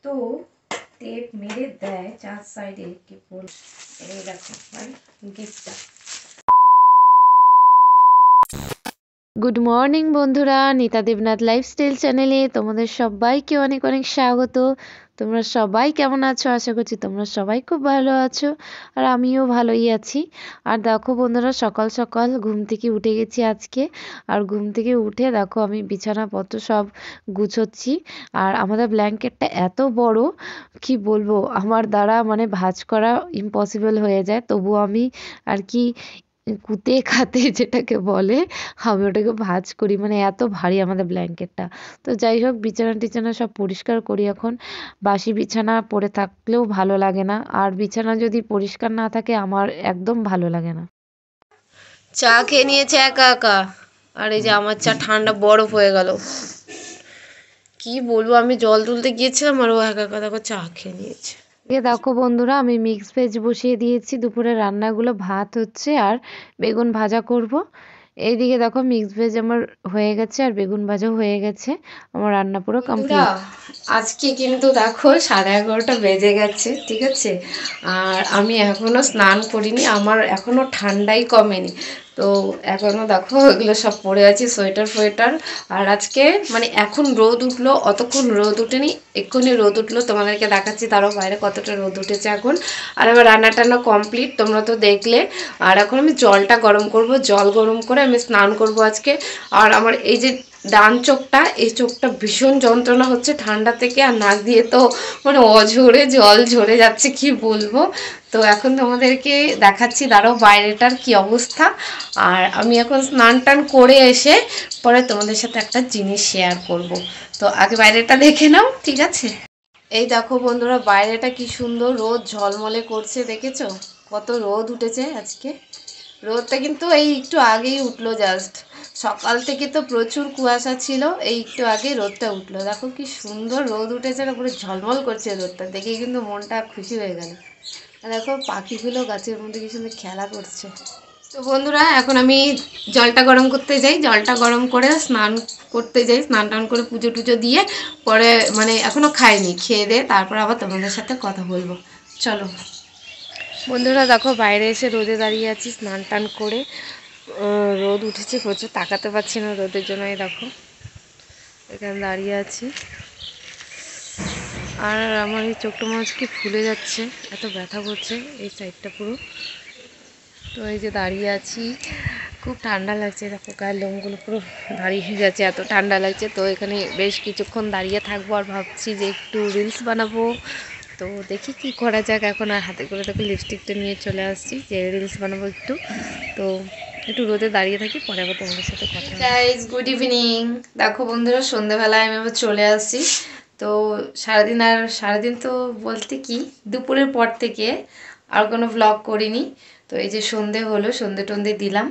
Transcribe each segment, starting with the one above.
Tape মেরে দেয় 4 সাইডে, কি বল। এই দেখো ভাই গিফটটা। গুড মর্নিং বন্ধুরা, নিতা দেবনাথ লাইফস্টাইল চ্যানেলে তোমাদের সবাইকে অনেক অনেক স্বাগত। তোমরা সবাই কেমন আছো? আশা করছি তোমরা সবাই খুব ভালো আছো, আর আমিও ভালোই আছি। আর দেখো বন্ধুরা, সকাল সকাল ঘুম থেকে উঠে গেছি আজকে। আর ঘুম থেকে উঠে দেখো আমি বিছানাপত্র সব গুছোচ্ছি। আর আমাদের ব্ল্যাঙ্কেটটা এত বড়, কি বলবো, আমার দ্বারা মানে ভাঁজ করা ইম্পসিবল হয়ে যায়। তবু আমি আর কি কুতে খাতে যেটাকে বলে, আমি ওটাকে ভাঁজ করি, মানে এত ভারী আমাদের ব্ল্যাঙ্কেটটা। তো যাই হোক, বিছানা টিছানা সব পরিষ্কার করি এখন। বাসি বিছানা পড়ে থাকলেও ভালো লাগে না, আর বিছানা যদি পরিষ্কার না থাকে আমার একদম ভালো লাগে না। চা খেয়ে নিয়েছে একা একা, আর এই যে আমার চা ঠান্ডা বরফ হয়ে গেল। কি বলবো, আমি জল তুলতে গিয়েছিলাম আর ও একা একা দেখো চা খেয়ে নিয়েছে। দেখো বন্ধুরা, আমি মিক্স ভেজ বসিয়ে দিয়েছি। দুপুরে রান্নাগুলো ভাত হচ্ছে আর বেগুন ভাজা করব। এইদিকে দেখো মিক্স ভেজ আমার হয়ে গেছে আর বেগুন ভাজাও হয়ে গেছে। আমার রান্না পুরো বন্ধুরা, কমপ্লিট। আজকে কিন্তু দেখো 11:30 বেজে গেছে, ঠিক আছে। আর আমি এখনো স্নান করিনি, আমার এখনো ঠান্ডাই কমেনি। তো এখনো দেখো এগুলো সব পরে আছি, সোয়েটার ফোয়েটার। আর আজকে মানে এখন রোদ উঠলো, অতক্ষণ রোদ উঠেনি, এক্ষুনি রোদ উঠলো, তোমাদেরকে দেখাচ্ছি তারও বাইরে কতটা রোদ উঠেছে এখন। আর আমার রান্না টান্না কমপ্লিট, তোমরা তো দেখলে। আর এখন আমি জলটা গরম করব, জল গরম করে আমি স্নান করব আজকে। আর আমার এই যে ডান চোখটা, এই চোখটা ভীষণ যন্ত্রণা হচ্ছে ঠান্ডা থেকে, আর নাক দিয়ে তো মানে অঝরে জল ঝরে যাচ্ছে, কি বলবো। তো এখন তোমাদেরকে দেখাচ্ছি, দাঁড়াও বাইরেটার কি অবস্থা। আর আমি এখন স্নান টান করে এসে পরে তোমাদের সাথে একটা জিনিস শেয়ার করব। তো আগে বাইরেটা দেখে নাও, ঠিক আছে। এই দেখো বন্ধুরা, বাইরেটা কি সুন্দর রোদ ঝলমলে করছে, দেখেছো কত রোদ উঠেছে আজকে। রোদটা কিন্তু এই একটু আগেই উঠলো, জাস্ট সকাল থেকে তো প্রচুর কুয়াশা ছিল, এই একটু আগে রোদটা উঠলো। দেখো কি সুন্দর রোদ উঠেছে না, পুরো ঝলমল করছে রোদটা দেখে, কিন্তু মনটা খুশি হয়ে গেল। আর দেখো পাখিগুলো গাছের মধ্যে কি সুন্দর খেলা করছে। তো বন্ধুরা, এখন আমি জলটা গরম করতে যাই, জলটা গরম করে স্নান করতে যাই, স্নান টান করে পুজো টুজো দিয়ে পরে, মানে এখনও খাইনি, খেয়ে দিয়ে তারপর আবার তোমাদের সাথে কথা বলবো। চলো বন্ধুরা, দেখো বাইরে এসে রোদে দাঁড়িয়ে আছি স্নান টান করে। রোদ উঠেছে প্রচুর, তাকাতে পারছি না রোদের জন্য। এই দেখো এখানে দাঁড়িয়ে আছি, আর আমার এই চোখটা মাছ কি ফুলে যাচ্ছে, এত ব্যথা করছে এই সাইডটা পুরো। তো এই যে দাঁড়িয়ে আছি, খুব ঠান্ডা লাগছে, দেখো গায়ের লোমগুলো পুরো দাঁড়িয়ে হয়ে যাচ্ছে, এত ঠান্ডা লাগছে। তো এখানে বেশ কিছুক্ষণ দাঁড়িয়ে থাকবো, আর ভাবছি যে একটু রিলস বানাবো। তো দেখি কি করা যাক। এখন আর হাতে করে দেখো লিপস্টিকটা নিয়ে চলে আসছি যে রিলস বানাবো একটু। তো একটু রোদে দাঁড়িয়ে থাকি, পরে আবার তোমাদের সাথে কথা হবে। Guys good evening. দেখো বন্ধুরা, সন্ধ্যেবেলায় আমি আবার চলে আসছি। তো সারাদিন তো বলতে কি, দুপুরের পর থেকে আর কোনো ব্লগ করিনি। তো এই যে সন্ধে হলো, সন্ধে টন্ধে দিলাম,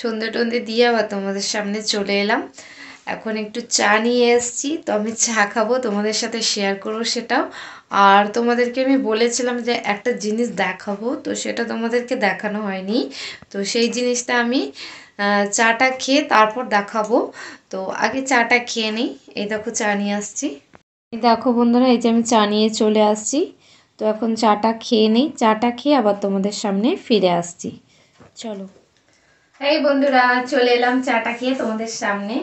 সন্ধে টন্ধে দিয়ে আবার তোমাদের সামনে চলে এলাম। এখন একটু চা নিয়ে এসেছি, তো আমি চা খাবো, তোমাদের সাথে শেয়ার করবো সেটাও। আর তোমাদেরকে আমি বলেছিলাম যে একটা জিনিস দেখাবো, তো সেটা তোমাদেরকে দেখানো হয়নি। তো সেই জিনিসটা আমি চাটা খেয়ে তারপর দেখাবো। তো আগে চাটা খেয়ে নিই। এই দেখো চা নিয়ে আসছি। দেখো বন্ধুরা, এই যে আমি চা নিয়ে চলে আসছি। তো এখন চাটা খেয়ে নিই, চাটা খেয়ে আবার তোমাদের সামনে ফিরে আসছি। চলো। এই বন্ধুরা, চলে এলাম চাটা খেয়ে তোমাদের সামনে।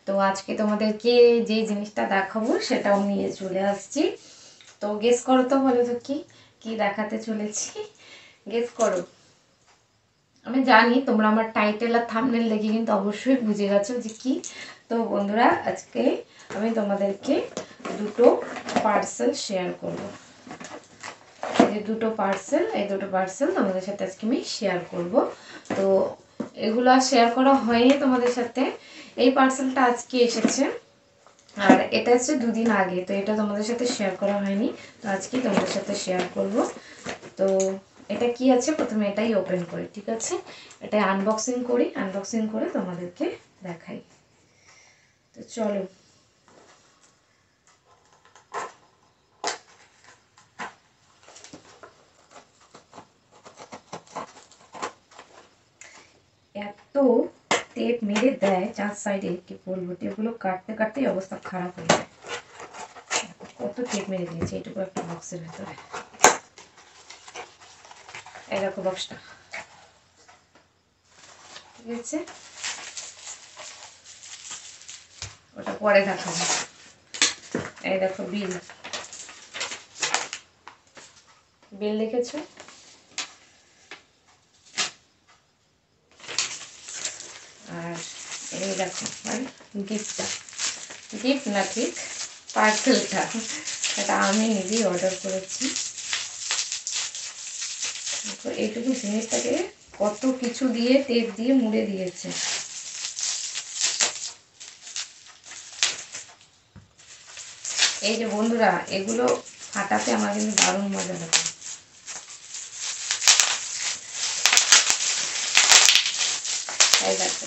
তো আজকে তোমাদেরকে যে জিনিসটা দেখাবো সেটাও নিয়ে চলে আসছি। তো গেস করো তো, বলো তো কি কি দেখাতে চলেছি, গেস করো। আমি জানি তোমরা আমার টাইটেল আর থাম্বনেল দেখে কিন্তু অবশ্যই বুঝে গেছো যে কি। তো বন্ধুরা, আজকে আমি তোমাদেরকে দুটো পার্সেল শেয়ার করবো। এই যে দুটো পার্সেল, এই দুটো পার্সেল তোমাদের সাথে আজকে আমি শেয়ার করব। তো এগুলো শেয়ার করা হয়নি তোমাদের সাথে। এই পার্সেলটা আজকে এসেছে, আর এটা হচ্ছে দুদিন আগে। তো এটা তোমাদের সাথে শেয়ার করা হয়নি, তো আজকেই তোমাদের সাথে শেয়ার করব। তো এটা কি আছে, প্রথমে এটাই ওপেন করি, ঠিক আছে। এটাই আনবক্সিং করি, আনবক্সিং করে তোমাদেরকে দেখাই। তো চলো। এত টেপ মেরে দেয় 4 সাইডে, কি বলবো, টেপগুলো কাটতে কাটতেই অবস্থা খারাপ হয়ে যায়। কত টেপ মেরে দিয়েছে এইটুকু একটা বক্সের ভেতরে। এই দেখো বক্সটা, ঠিক আছে, ওটা পরে দেখাবো। এই দেখো বিল, বিল দেখেছো? আর এই দেখো গিফটটা, গিফট না ঠিক পার্সেলটা, এটা আমি নিজেই অর্ডার করেছি। এইটুকু জিনিসটাকে কত কিছু দিয়ে টেপ দিয়ে মুড়ে দিয়েছে। এই যে বন্ধুরা, এগুলো ফাটাতে আমার কিন্তু দারুণ মজা লাগে। এই দেখো,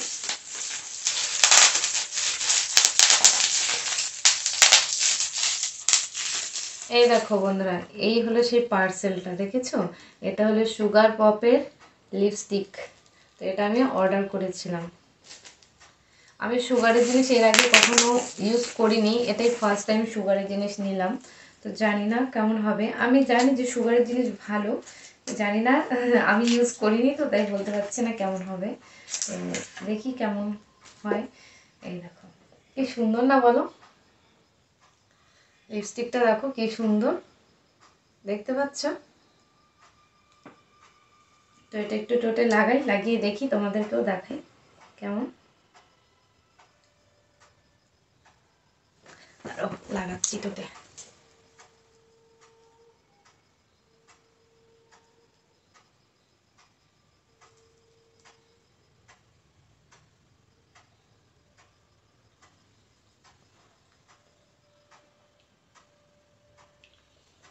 এই দেখো বন্ধুরা, এই হলো সেই পার্সেলটা, দেখেছো? এটা হলো সুগার পপের লিপস্টিক। তো এটা আমি অর্ডার করেছিলাম। আমি সুগারের জিনিস এর আগে কখনো ইউজ করিনি, এটাই ফার্স্ট টাইম সুগারের জিনিস নিলাম। তো জানি না কেমন হবে। আমি জানি যে সুগারের জিনিস ভালো, জানি না, আমি ইউজ করিনি তো তাই বলতে পারছি না কেমন হবে। দেখি কেমন হয়। এই দেখো কি সুন্দর না বলো? লিপস্টিকটা দেখো কি সুন্দর, দেখতে পাচ্ছ? তো এটা একটু টোটে লাগাই, লাগিয়ে দেখি, তোমাদেরকেও দেখাই কেমন। আরো লাগাচ্ছি টোটে।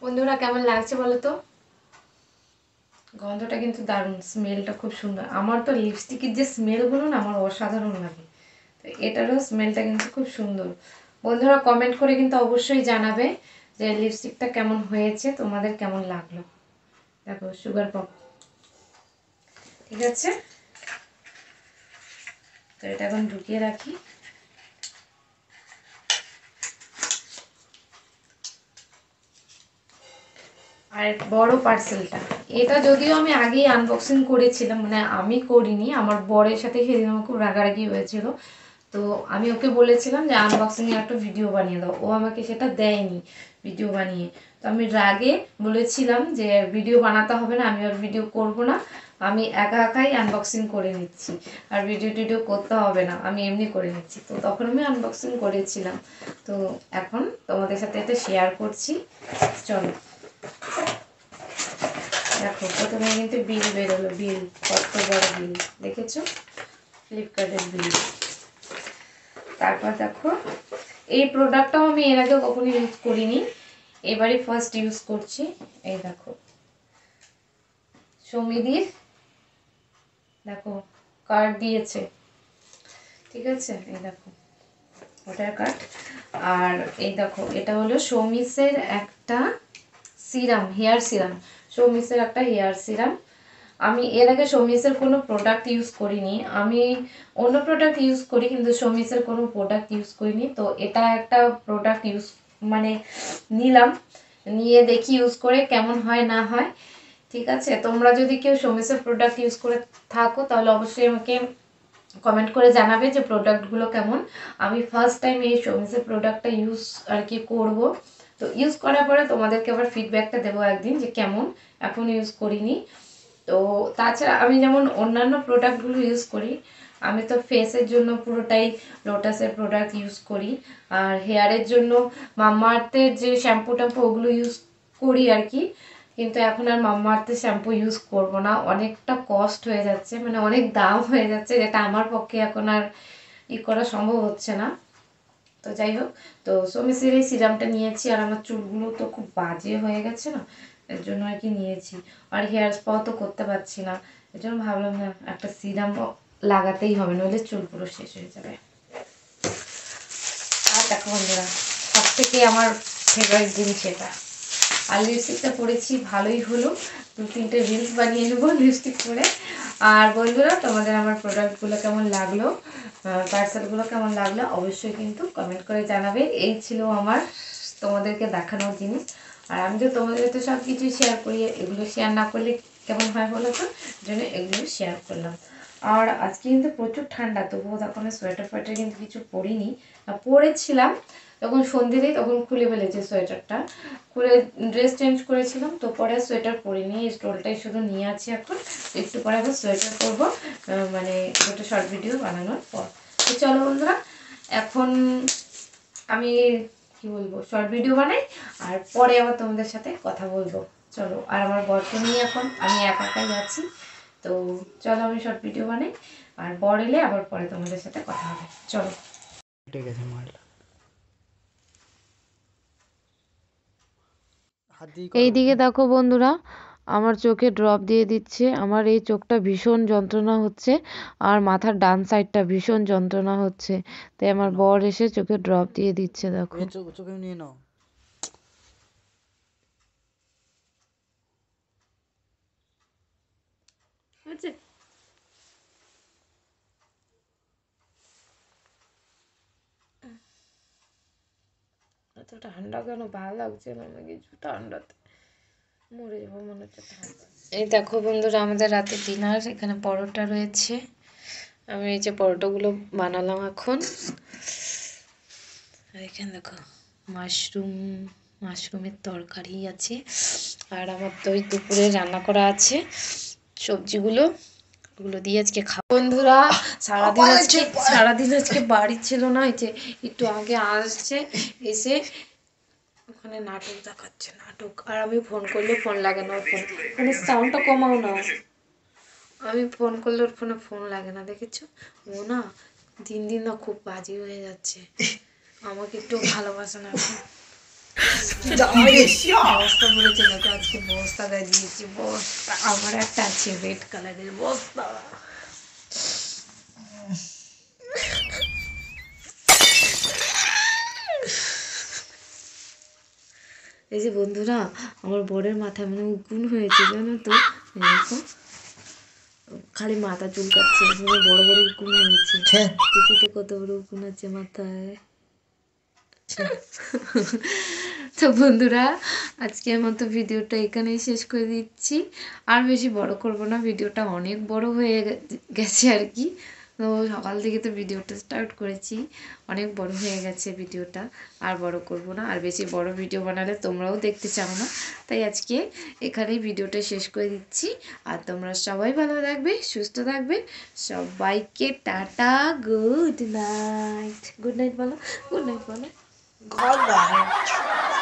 বন্ধুরা কেমন লাগছে বলো তো? গন্ধটা কিন্তু দারুণ, স্মেলটা খুব সুন্দর। আমার তো লিপস্টিকের যে স্মেলগুলো না আমার অসাধারণ লাগে, তো এটারও স্মেলটা কিন্তু খুব সুন্দর। বন্ধুরা কমেন্ট করে কিন্তু অবশ্যই জানাবে যে লিপস্টিকটা কেমন হয়েছে, তোমাদের কেমন লাগলো। দেখো সুগার পপ, ঠিক আছে। তো এটা এখন ঢুকিয়ে রাখি। আর বড় পার্সেলটা, এটা যদিও আমি আগেই আনবক্সিং করেছিলাম, মানে আমি করিনি, আমার বরের সাথে সেদিন আমার খুব রাগারাগি হয়েছিল। তো আমি ওকে বলেছিলাম যে আনবক্সিং এর একটা ভিডিও বানিয়ে দাও, ও আমাকে সেটা দেয়নি ভিডিও বানিয়ে। তো আমি রাগে বলেছিলাম যে ভিডিও বানাতে হবে না, আমি আর ভিডিও করব না, আমি একা একাই আনবক্সিং করে নিচ্ছি, আর ভিডিও টিডিও করতে হবে না, আমি এমনি করে নিচ্ছি। তো তখন আমি আনবক্সিং করেছিলাম। তো এখন তোমাদের সাথে এটা শেয়ার করছি, চলো। দেখো প্রথমে কিন্তু বিল বেরোলো, বিল কত বড় বিল, দেখেছো? ফ্লিপকার্টের বিল। তারপর দেখো এই প্রোডাক্টটাও আমি এর আগে কখনো ইউজ করিনি, এবারে ফার্স্ট ইউজ করছি। এই দেখো সমিদির, দেখো কার্ড দিয়েছে, ঠিক আছে, এই দেখো ওটার কার্ড। আর এই দেখো এটা হলো সৌমিসের একটা সিরাম, হেয়ার সিরাম, সৌমিসের একটা হেয়ার সিরাম। আমি এর আগে সৌমিসের কোনো প্রোডাক্ট ইউজ করিনি, আমি অন্য প্রোডাক্ট ইউজ করি কিন্তু সৌমিসের কোনো প্রোডাক্ট ইউজ করিনি। তো এটা একটা প্রোডাক্ট ইউজ মানে নিলাম, নিয়ে দেখি ইউজ করে কেমন হয় না হয়, ঠিক আছে। তোমরা যদি কেউ সৌমিসের প্রোডাক্ট ইউজ করে থাকো তাহলে অবশ্যই আমাকে কমেন্ট করে জানাবে যে প্রোডাক্টগুলো কেমন। আমি ফার্স্ট টাইম এই সৌমিসের প্রোডাক্টটা ইউজ আর কি করব। তো ইউজ করার পরে তোমাদেরকে আবার ফিডব্যাকটা দেবো একদিন যে কেমন, এখন ইউজ করিনি। তো তাছাড়া আমি যেমন অন্যান্য প্রোডাক্টগুলো ইউজ করি, আমি তো ফেসের জন্য পুরোটাই লোটাসের প্রোডাক্ট ইউজ করি, আর হেয়ারের জন্য মামাআর্থের যে শ্যাম্পু ট্যাম্পু ওগুলো ইউজ করি আর কি। কিন্তু এখন আর মামাআর্থের শ্যাম্পু ইউজ করব না, অনেকটা কস্ট হয়ে যাচ্ছে, মানে অনেক দাম হয়ে যাচ্ছে, যেটা আমার পক্ষে এখন আর করা সম্ভব হচ্ছে না। তো যাই হোক, তো সৌমিসের এই সিরামটা নিয়েছি, আর আমার চুলগুলো তো খুব বাজে হয়ে গেছে না, এর জন্য আর কি নিয়েছি। আর হেয়ার স্পাও তো করতে পারছি না, এর জন্য ভাবলাম না একটা সিরাম লাগাতেই হবে, নইলে চুল পুরো শেষ হয়ে যাবে। আর দেখো বন্ধুরা, সব থেকে আমার ফেভারিট জিনিস এটা। আর লিপস্টিকটা পরেছি ভালোই হলো, 2-3টে রিলস বানিয়ে নেবো লিপস্টিক পরে। আর বন্ধুরা তোমাদের আমার প্রোডাক্টগুলো কেমন লাগলো, পার্সেলগুলো কেমন লাগলো অবশ্যই কিন্তু কমেন্ট করে জানাবে। এই ছিল আমার তোমাদেরকে দেখানোর জিনিস। আর আমি তো তোমাদের সাথে সব কিছু শেয়ার করি, এগুলো শেয়ার না করলে কেমন হয় বলো তো, জন্য এগুলো শেয়ার করলাম। আর আজকে কিন্তু প্রচুর ঠান্ডা, তবুও তখন সোয়েটার ফোয়েটার কিন্তু কিছু পরিনি, পরেছিলাম তখন সন্ধ্যেতেই, তখন খুলে ফেলেছে সোয়েটারটা, খুলে ড্রেস চেঞ্জ করেছিলাম, তো পরে সোয়েটার পরিনি, এই স্টোলটাই শুধু নিয়ে আছি এখন। একটু পরে আবার সোয়েটার পরবো, মানে দুটো শর্ট ভিডিও বানানোর পর। তো চলো বন্ধুরা, এখন আমি কি বলবো, শর্ট ভিডিও বানাই আর পরে আবার তোমাদের সাথে কথা বলবো। চলো, আর আমার বরকে নিয়ে এখন আমি একাই আছি, তো চলো আমি শর্ট ভিডিও বানাই, আর বর এলে আবার পরে তোমাদের সাথে কথা হবে। চলো। ঠিক আছে, মারলা হাত দিয়ে করো। এইদিকে দেখো বন্ধুরা, আমার চোখে ড্রপ দিয়ে দিচ্ছে। আমার এই চোখটা ভীষণ যন্ত্রণা হচ্ছে, আর মাথার ডান সাইডটা ভীষণ যন্ত্রণা হচ্ছে, তাই আমার বর এসে চোখে ড্রপ দিয়ে দিচ্ছে। দেখো চোখে নিয়ে নাও। আচ্ছা, এত ঠান্ডা কেন? ভালো লাগছে না আমার কিছু, ঠান্ডাতে মরে যাবো মনে হচ্ছে ঠান্ডা। এই দেখো বন্ধুরা, আমাদের রাতে ডিনার, এখানে পরোটা রয়েছে, আমি এই যে পরোটাগুলো বানালাম এখন। আর এখানে দেখো মাশরুমের তরকারি আছে, আর আমার তো ওই দুপুরে রান্না করা আছে সবজিগুলো, ওগুলো দিয়ে আজকে খাবো। বন্ধুরা, সারাদিন আজকে বাড়ি ছিল না, এই যে একটু আগে আসছে, এসে ওখানে নাটক দেখাচ্ছে, নাটক। আর আমি ফোন করলে ফোন লাগে না, ওর ফোন, মানে সাউন্ডটা কমাও না, আমি ফোন করলে ওর ফোনে ফোন লাগে না, দেখেছো? ও না দিন দিন না খুব বাজে হয়ে যাচ্ছে, আমাকে একটু ভালোবাসে না এখন। বস্তা বলেছে দেখো, আজকে বস্তা গাজিয়েছি, বস্তা আমার একটা আছে রেড কালারের বস্তা। এই যে বন্ধুরা, আমার বরের মাথায় মানে উকুন হয়েছে জানো তো, দেখো খালি মাথা চুলকাচ্ছে, মানে বড় বড় উকুন হয়েছে, কিছুতে কত বড় উকুন আছে মাথায়। তো বন্ধুরা, আজকের মতো ভিডিওটা এখানেই শেষ করে দিচ্ছি, আর বেশি বড় করব না, ভিডিওটা অনেক বড় হয়ে গেছে আর কি। তো সকাল থেকে তো ভিডিওটা স্টার্ট করেছি, অনেক বড় হয়ে গেছে ভিডিওটা, আর বড় করব না, আর বেশি বড় ভিডিও বানালে তোমরাও দেখতে চাও না, তাই আজকে এখানেই ভিডিওটা শেষ করে দিচ্ছি। আর তোমরা সবাই ভালো থাকবে, সুস্থ থাকবে, সবাইকে tata, good night. Good night বলো, গুড নাইট বলো। God damn it.